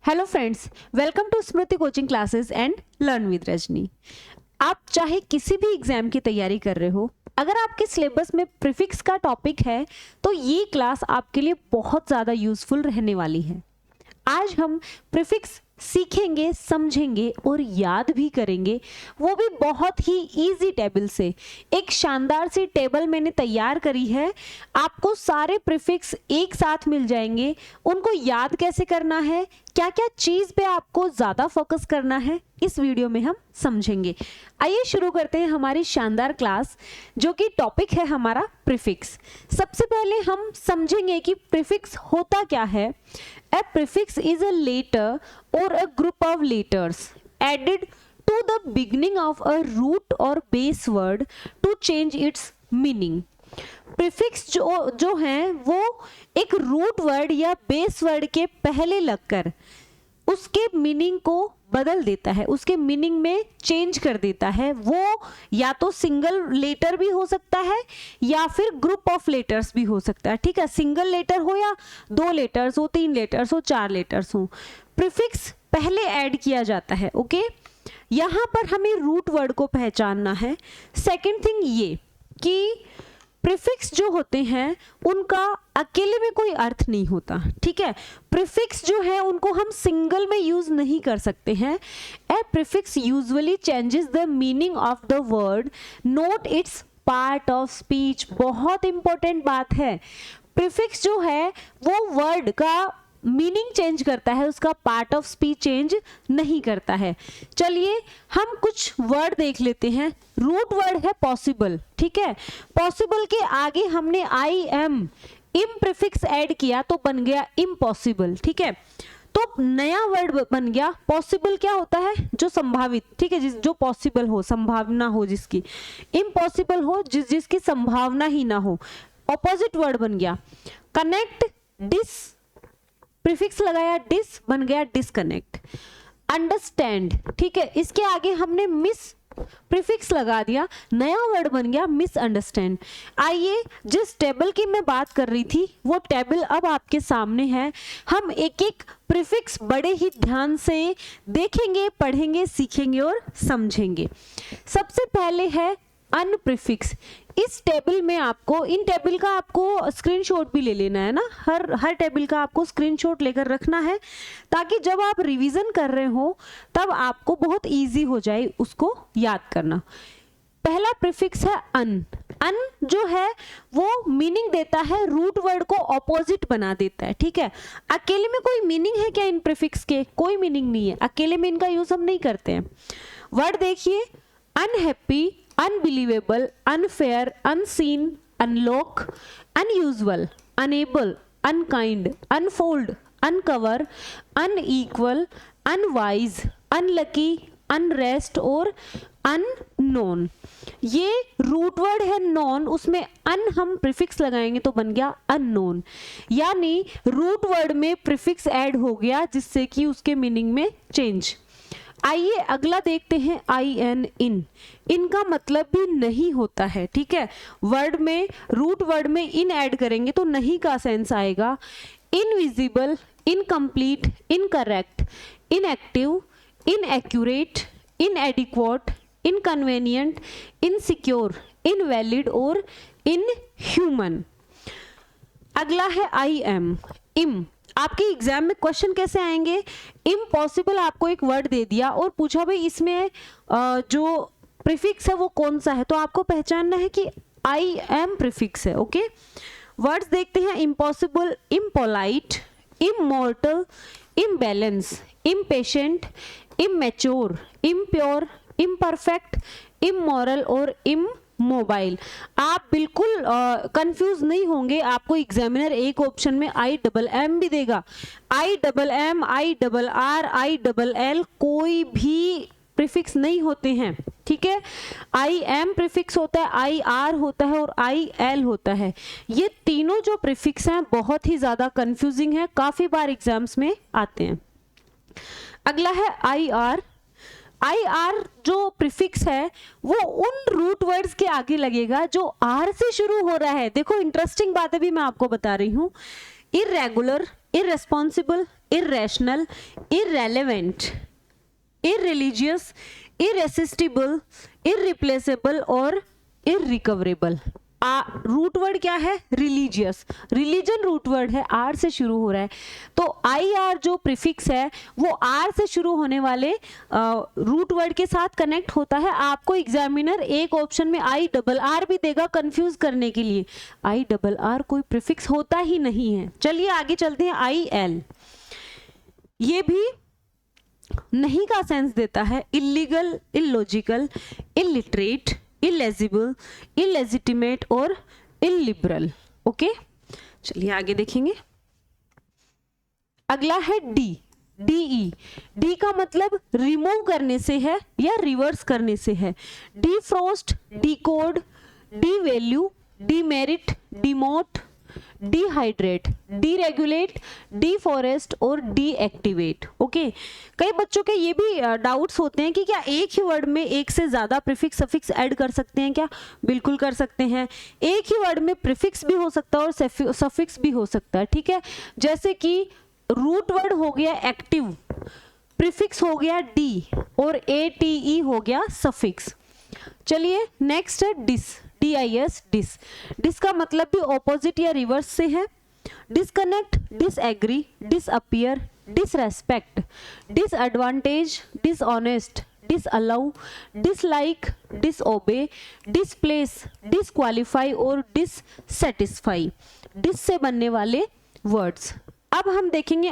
Hello friends, welcome to Smriti coaching classes and learn with Rajni. आप चाहे किसी भी एग्जाम की तैयारी कर रहे हो, अगर आपके सिलेबस में प्रीफिक्स का टॉपिक है तो ये क्लास आपके लिए बहुत ज़्यादा यूजफुल रहने वाली है। आज हम प्रीफिक्स सीखेंगे, समझेंगे और याद भी करेंगे, वो भी बहुत ही इजी टेबल से। एक शानदार सी टेबल मैंने तैयार करी है, आपको सारे प्रीफिक्स एक साथ मिल जाएंगे। उनको याद कैसे करना है, क्या क्या चीज़ पे आपको ज़्यादा फोकस करना है, इस वीडियो में हम समझेंगे। आइए शुरू करते हैं हमारी शानदार क्लास, जो कि टॉपिक है हमारा प्रीफिक्स। सबसे पहले हम समझेंगे कि प्रीफिक्स होता क्या है। A prefix is a letter or a group of letters added to the beginning of a root or base word to change its meaning. Prefix जो है वो एक रूट वर्ड या बेस वर्ड के पहले लगकर उसके मीनिंग को बदल देता है, उसके मीनिंग में चेंज कर देता है। वो या तो सिंगल लेटर भी हो सकता है या फिर ग्रुप ऑफ लेटर्स भी हो सकता है। ठीक है, सिंगल लेटर हो या 2 लेटर्स हो, 3 लेटर्स हो, 4 लेटर्स हो, प्रीफिक्स पहले ऐड किया जाता है। ओके, यहाँ पर हमें रूट वर्ड को पहचानना है। सेकेंड थिंग ये कि प्रीफिक्स जो होते हैं उनका अकेले में कोई अर्थ नहीं होता। ठीक है, प्रीफिक्स जो है उनको हम सिंगल में यूज नहीं कर सकते हैं। A prefix usually changes the meaning of the word, not its part of speech. बहुत इंपॉर्टेंट बात है, प्रीफिक्स जो है वो वर्ड का मीनिंग चेंज करता है, उसका पार्ट ऑफ स्पीच चेंज नहीं करता है। चलिए हम कुछ वर्ड देख लेते हैं। रूट वर्ड है पॉसिबल। ठीक है, पॉसिबल के आगे हमने आई एम इम प्रीफिक्स ऐड किया तो बन गया इम्पॉसिबल। ठीक है, तो नया वर्ड बन गया पॉसिबल। क्या होता है? जो संभावित। ठीक है, जो पॉसिबल हो, संभावना हो जिसकी। इम्पॉसिबल हो जिसकी संभावना ही ना हो, ऑपोजिट वर्ड बन गया। कनेक्ट, डिस प्रीफिक्स लगाया, डिस बन गया डिसकनेक्ट। अंडरस्टैंड, ठीक है, इसके आगे हमने मिस प्रीफिक्स लगा दिया, नया वर्ड बन गया मिसअंडरस्टैंड। आइए, जिस टेबल की मैं बात कर रही थी वो टेबल अब आपके सामने है। हम एक एक प्रीफिक्स बड़े ही ध्यान से देखेंगे, पढ़ेंगे, सीखेंगे और समझेंगे। सबसे पहले है अन प्रीफिक्स। इस टेबल में आपको, इन टेबल का आपको स्क्रीनशॉट भी ले लेना है ना, हर टेबल का आपको स्क्रीनशॉट लेकर रखना है, ताकि जब आप रिवीजन कर रहे हो तब आपको बहुत इजी हो जाए उसको याद करना। पहला प्रीफिक्स है अन। अन जो है वो मीनिंग देता है, रूट वर्ड को ऑपोजिट बना देता है। ठीक है, अकेले में कोई मीनिंग है क्या इन प्रीफिक्स के? कोई मीनिंग नहीं है, अकेले में इनका यूज हम नहीं करते हैं। वर्ड देखिए, unhappy, unbelievable, unfair, unseen, unlock, unusual, unable, unkind, unfold, uncover, unequal, unwise, unlucky, unrest और unknown। ये रूट वर्ड है नॉन, उसमें अन हम प्रीफिक्स लगाएंगे तो बन गया अननोन। यानी रूट वर्ड में प्रीफिक्स ऐड हो गया जिससे कि उसके मीनिंग में चेंज। आइए अगला देखते हैं, आई एन इन। इनका मतलब भी नहीं होता है। ठीक है, वर्ड में, रूट वर्ड में इन ऐड करेंगे तो नहीं का सेंस आएगा। Invisible, incomplete, incorrect, inactive, inaccurate, inadequate, inconvenient, insecure, invalid और इनह्यूमन। अगला है आई एम, इम। आपके एग्जाम में क्वेश्चन कैसे आएंगे? इम्पॉसिबल आपको एक वर्ड दे दिया और पूछा भाई इसमें जो प्रीफिक्स है वो कौन सा है, तो आपको पहचानना है कि आई एम प्रीफिक्स है। ओके, वर्ड्स देखते हैं। Impossible, impolite, immortal, imbalance, impatient, immature, impure, imperfect, immoral और मोबाइल। आप बिल्कुल कंफ्यूज नहीं होंगे, आपको एग्जामिनर एक ऑप्शन में आई डबल एम भी देगा। I double M, I double R, I double L कोई भी प्रीफिक्स नहीं होते हैं। ठीक है, आई एम प्रीफिक्स होता है, आई आर होता है और आई एल होता है। ये तीनों जो प्रीफिक्स हैं बहुत ही ज्यादा कंफ्यूजिंग है, काफी बार एग्जाम्स में आते हैं। अगला है आई आर। आई आर जो प्रीफिक्स है वो उन रूट वर्ड्स के आगे लगेगा जो आर से शुरू हो रहा है। देखो इंटरेस्टिंग बातें भी मैं आपको बता रही हूँ। irregular, irresponsible, irrational, irrelevant, irreligious, irresistible, irreplaceable और irrecoverable। रूट वर्ड क्या है? रिलीजियस। रिलीजन रूट वर्ड है, आर से शुरू हो रहा है, तो आई आर जो प्रीफिक्स है वो आर से शुरू होने वाले रूट वर्ड के साथ कनेक्ट होता है। आपको एग्जामिनर एक ऑप्शन में आई डबल आर भी देगा कंफ्यूज करने के लिए। आई डबल आर कोई प्रीफिक्स होता ही नहीं है। चलिए आगे चलते हैं। आई एल, ये भी नहीं का सेंस देता है। Illegal, illogical, illiterate, illegible, illegitimate और इलिबरल। ओके, चलिए आगे देखेंगे। अगला है डी, डीई। डी का मतलब रिमूव करने से है या रिवर्स करने से है। Defrost, decode, devalue, demerit, demote, dehydrate, deregulate, deforest और डीएक्टिवेट। ओके, कई बच्चों के ये भी डाउट्स होते हैं कि क्या एक ही वर्ड में एक से ज्यादा प्रीफिक्स सफिक्स ऐड कर सकते हैं क्या? बिल्कुल कर सकते हैं। एक ही वर्ड में प्रीफिक्स भी हो सकता है और सफिक्स भी हो सकता है। ठीक है, जैसे कि रूट वर्ड हो गया एक्टिव, प्रीफिक्स हो गया डी और एटीई हो गया सफिक्स। चलिए नेक्स्ट है डिस, DIS, डिस। डिस का मतलब भी ऑपोजिट या रिवर्स से है। Disconnect, disagree, disappear, disrespect, disadvantage, dishonest, disallow, dislike, disobey, displace, disqualify और डिससेटिस्फाई, डिस से बनने वाले वर्ड्स। अब हम देखेंगे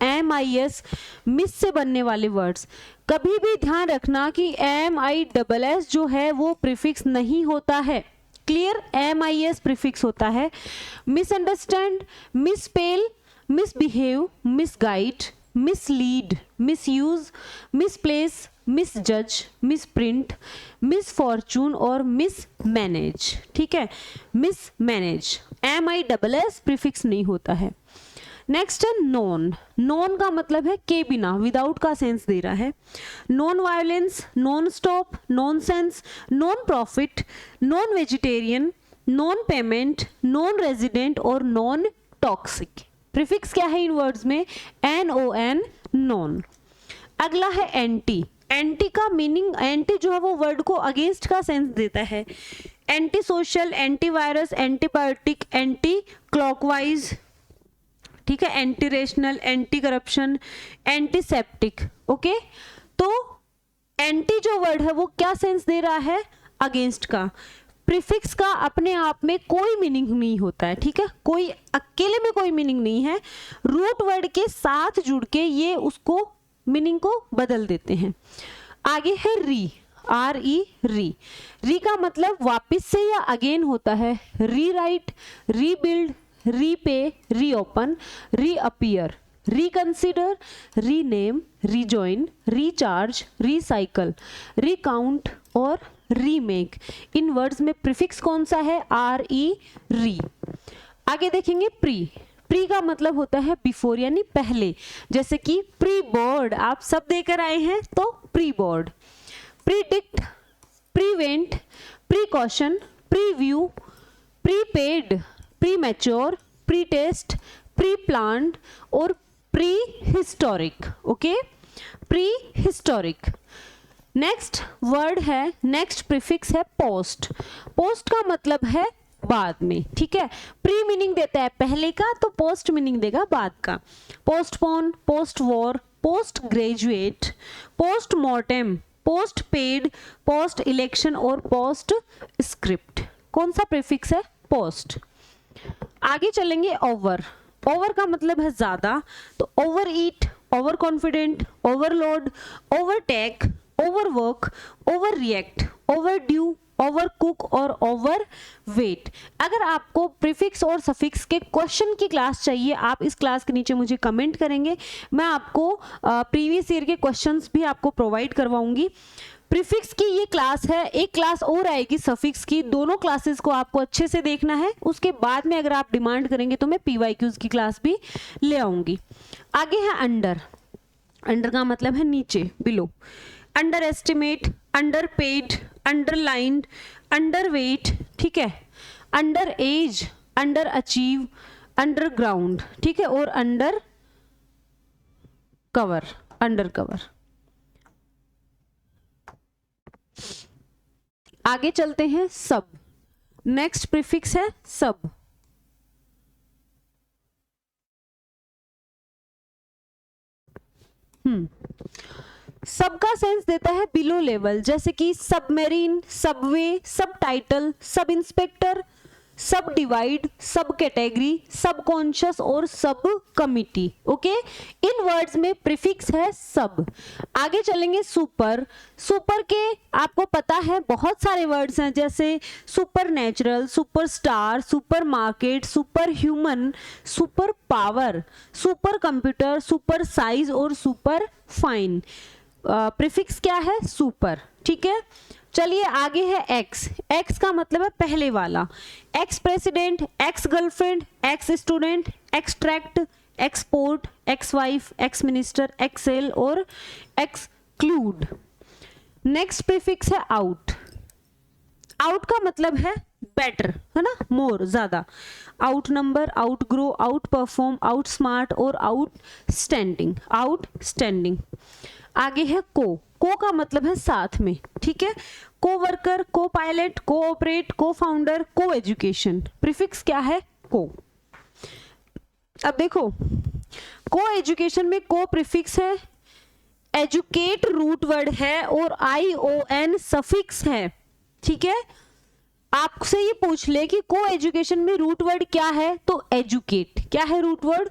MIS, मिस से बनने वाले वर्ड्स। कभी भी ध्यान रखना कि MISS जो है वो प्रीफिक्स नहीं होता है। क्लियर? MIS प्रीफिक्स होता है। Misunderstand, misspell, misbehave, misguide, mislead, misuse, misplace, misjudge, misprint, misfortune और मिसमैनेज। ठीक है, मिसमैनेज। MISS प्रीफिक्स नहीं होता है। नेक्स्ट है नॉन। नॉन का मतलब है के बिना, विदाउट का सेंस दे रहा है। Non violence, non stop, non sense, non profit, non vegetarian, non payment, non resident और नॉन टॉक्सिक। प्रीफिक्स क्या है इन वर्ड्स में? NON, non. अगला है एंटी। एंटी का मीनिंग, एंटी जो है वो वर्ड को अगेंस्ट का सेंस देता है। Anti social, anti virus, antibiotic, anti clockwise, ठीक है, anti rational, anti corruption, antiseptic. Okay, तो एंटी जो वर्ड है वो क्या सेंस दे रहा है? अगेंस्ट का। प्रीफिक्स का अपने आप में कोई मीनिंग नहीं होता है। ठीक है, कोई अकेले में कोई मीनिंग नहीं है, रूट वर्ड के साथ जुड़ के ये उसको मीनिंग को बदल देते हैं। आगे है री, RE, री। री का मतलब वापस से या अगेन होता है। Rewrite, rebuild, repay, reopen, reappear, reconsider, rename, rejoin, recharge, recycle, recount और रीमेक। इन वर्ड्स में प्रीफिक्स कौन सा है? RE, री। आगे देखेंगे प्री। प्री का मतलब होता है बिफोर यानी पहले, जैसे कि प्री बोर्ड, आप सब देकर आए हैं तो pre board. Predict, prevent, precaution, preview, prepaid, premature, pretest, preplanned और prehistoric. Okay, prehistoric. Next word है, नेक्स्ट प्रीफिक्स है पोस्ट। पोस्ट का मतलब है बाद में। ठीक है, प्री मीनिंग देता है पहले का, तो पोस्ट मीनिंग देगा बाद का। Postpone, post war, post graduate, post mortem, post paid, post election और पोस्ट स्क्रिप्ट। कौन सा प्रीफिक्स है? पोस्ट। आगे चलेंगे ओवर। ओवर का मतलब है ज्यादा, तो ओवर ईट, over confident, overload, overtake, overwork, over react, over due, over cook और ओवर वेट। अगर आपको प्रीफिक्स और सफिक्स के क्वेश्चन की क्लास चाहिए, आप इस क्लास के नीचे मुझे कमेंट करेंगे, मैं आपको प्रीवियस ईयर के क्वेश्चंस भी आपको प्रोवाइड करवाऊंगी। प्रीफिक्स की ये क्लास है, एक क्लास और आएगी सफिक्स की। दोनों क्लासेस को आपको अच्छे से देखना है, उसके बाद में अगर आप डिमांड करेंगे तो मैं PYQs की क्लास भी ले आऊंगी। आगे है अंडर। अंडर का मतलब है नीचे, below. Under estimate, under paid, underlined, under weight, ठीक है, under as, under achieve, underground, ठीक है, और अंडर कवर, अंडर कवर। आगे चलते हैं, सब। नेक्स्ट प्रीफिक्स है सब। सब का सेंस देता है बिलो लेवल, जैसे कि सबमेरीन, सबवे, सब टाइटल, सब इंस्पेक्टर, सब डिवाइड, सब कैटेगरी, सब कॉन्शियस और सब कमिटी। ओके, इन वर्ड्स में प्रीफिक्स है सब। आगे चलेंगे सुपर। सुपर के आपको पता है बहुत सारे वर्ड्स हैं, जैसे super natural, super star, super market, super human, super power, super computer, super size और सुपर फाइन। प्रीफिक्स क्या है? सुपर। ठीक है, चलिए आगे है एक्स। एक्स का मतलब है पहले वाला। Ex president, ex girlfriend, ex student, extract, export, ex wife, ex minister, excel और एक्सक्लूड। नेक्स्ट प्रीफिक्स है आउट। आउट का मतलब है बेटर, है ना, मोर, ज्यादा। Outnumber, outgrow, outperform, outsmart और आउट स्टैंडिंग, आउट स्टैंडिंग। आगे है को। को का मतलब है साथ में। ठीक है, को वर्कर, को पायलट, को ऑपरेट, को फाउंडर, को एजुकेशन। प्रीफिक्स क्या है? को। अब देखो, को एजुकेशन में को प्रीफिक्स है, एजुकेट रूट वर्ड है और ION सफिक्स है। ठीक है, आपसे ये पूछ ले कि को एजुकेशन में रूट वर्ड क्या है, तो एजुकेट। क्या है रूट वर्ड?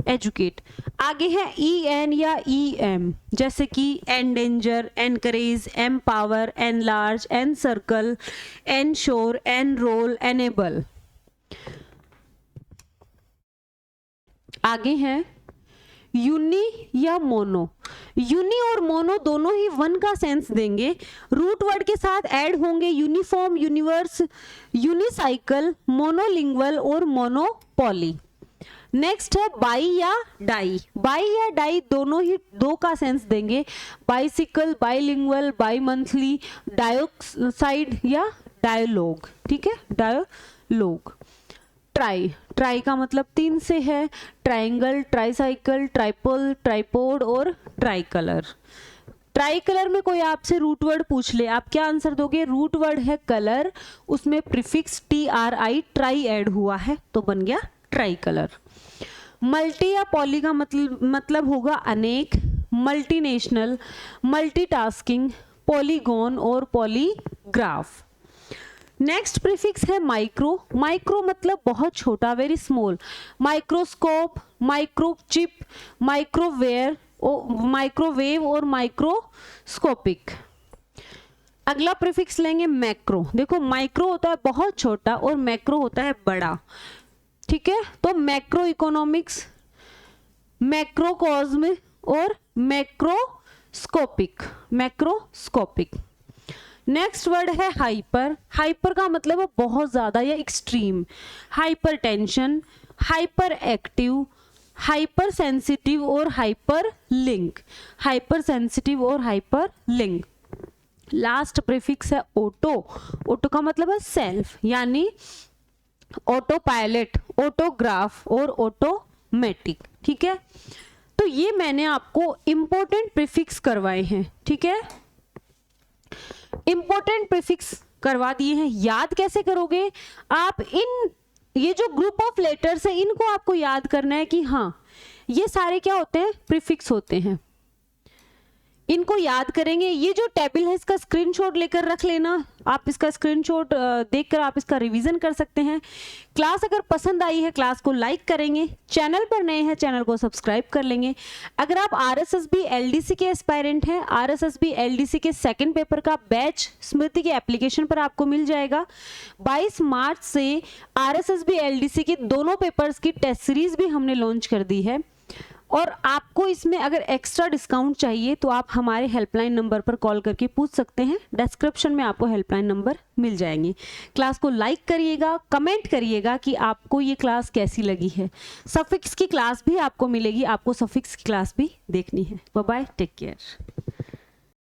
एजुकेट। आगे है EN या EM, जैसे कि endanger, encourage, empower, enlarge, encircle, ensure, enrol, enable. आगे है यूनी या मोनो। यूनी और मोनो दोनों ही वन का सेंस देंगे। रूट वर्ड के साथ ऐड होंगे यूनिफॉर्म, यूनिवर्स, यूनिसाइकल, मोनोलिंगुअल और मोनोपॉली। नेक्स्ट है बाई या डाई। बाई या डाई दोनों ही दो का सेंस देंगे। Bicycle, bilingual, bimonthly, dioxide या डायलॉग। ठीक है, डायलॉग। ट्राई। ट्राई का मतलब 3 से है, ट्राइंगल, ट्राईसाइकिल, ट्राइपल, ट्राइपोड और ट्राई कलर। ट्राई कलर में कोई आपसे रूट वर्ड पूछ ले, आप क्या आंसर दोगे? रूट वर्ड है कलर, उसमें प्रीफिक्स TRI, ट्राई ऐड हुआ है तो बन गया ट्राई कलर। मल्टी या पॉली का मतलब होगा अनेक, मल्टीनेशनल, मल्टीटास्किंग, पॉलीगॉन और पॉलीग्राफ। नेक्स्ट प्रीफिक्स है माइक्रो। माइक्रो मतलब बहुत छोटा, very small. Microscope, microchip, microwave और माइक्रोस्कोपिक। अगला प्रीफिक्स लेंगे मैक्रो। देखो, माइक्रो होता है बहुत छोटा और मैक्रो होता है बड़ा। ठीक है, तो मैक्रो इकोनॉमिक्स, मैक्रोकॉस्म और मैक्रोस्कोपिक, मैक्रोस्कोपिक। नेक्स्ट वर्ड है हाइपर। हाइपर का मतलब है बहुत ज्यादा या extreme. Hyper tension, hyper active, hyper sensitive और हाइपर लिंक। हाइपर सेंसिटिव और हाइपर लिंक। लास्ट प्रीफिक्स है ऑटो। ऑटो का मतलब है सेल्फ, यानी ऑटो पायलट, ऑटोग्राफ और ऑटोमेटिक। ठीक है, तो ये मैंने आपको इंपॉर्टेंट प्रीफिक्स करवाए हैं। ठीक है, इंपॉर्टेंट प्रीफिक्स करवा दिए हैं। याद कैसे करोगे आप? ये जो ग्रुप ऑफ लेटर्स है इनको आपको याद करना है कि हाँ ये सारे क्या होते हैं? प्रीफिक्स होते हैं। इनको याद करेंगे। ये जो टेबल है इसका स्क्रीनशॉट लेकर रख लेना। आप इसका स्क्रीनशॉट देखकर आप इसका रिवीजन कर सकते हैं। क्लास अगर पसंद आई है क्लास को लाइक करेंगे, चैनल पर नए हैं चैनल को सब्सक्राइब कर लेंगे। अगर आप RSSB LDC के एस्पायरेंट हैं, RSSB LDC के सेकंड पेपर का बैच स्मृति के एप्लीकेशन पर आपको मिल जाएगा। 22 मार्च से RSSB LDC के दोनों पेपर्स की टेस्ट सीरीज भी हमने लॉन्च कर दी है। और आपको इसमें अगर एक्स्ट्रा डिस्काउंट चाहिए तो आप हमारे हेल्पलाइन नंबर पर कॉल करके पूछ सकते हैं। डिस्क्रिप्शन में आपको हेल्पलाइन नंबर मिल जाएंगे। क्लास को लाइक करिएगा, कमेंट करिएगा कि आपको ये क्लास कैसी लगी है। सफिक्स की क्लास भी आपको मिलेगी, आपको सफिक्स की क्लास भी देखनी है। Bye bye, take care.